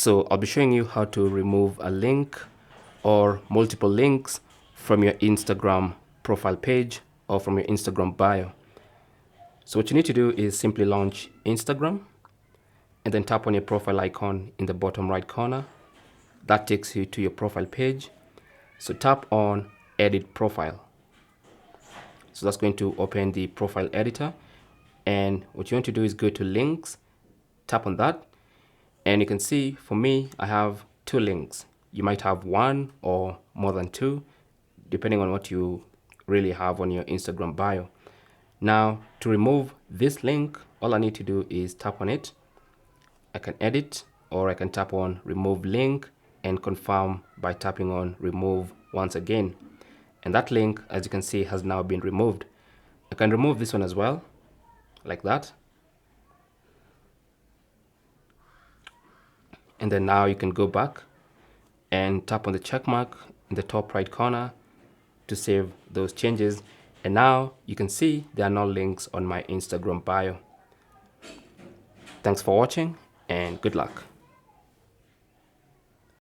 So I'll be showing you how to remove a link or multiple links from your Instagram profile page or from your Instagram bio. So what you need to do is simply launch Instagram and then tap on your profile icon in the bottom right corner. That takes you to your profile page. So tap on edit profile. So that's going to open the profile editor. And what you want to do is go to links, tap on that. And you can see for me, I have 2 links. You might have 1 or more than 2, depending on what you really have on your Instagram bio. Now, to remove this link, all I need to do is tap on it. I can edit, or I can tap on remove link and confirm by tapping on remove once again. And that link, as you can see, has now been removed. I can remove this one as well, like that. And then now you can go back and tap on the check mark in the top right corner to save those changes. And now you can see there are no links on my Instagram bio. Thanks for watching and good luck.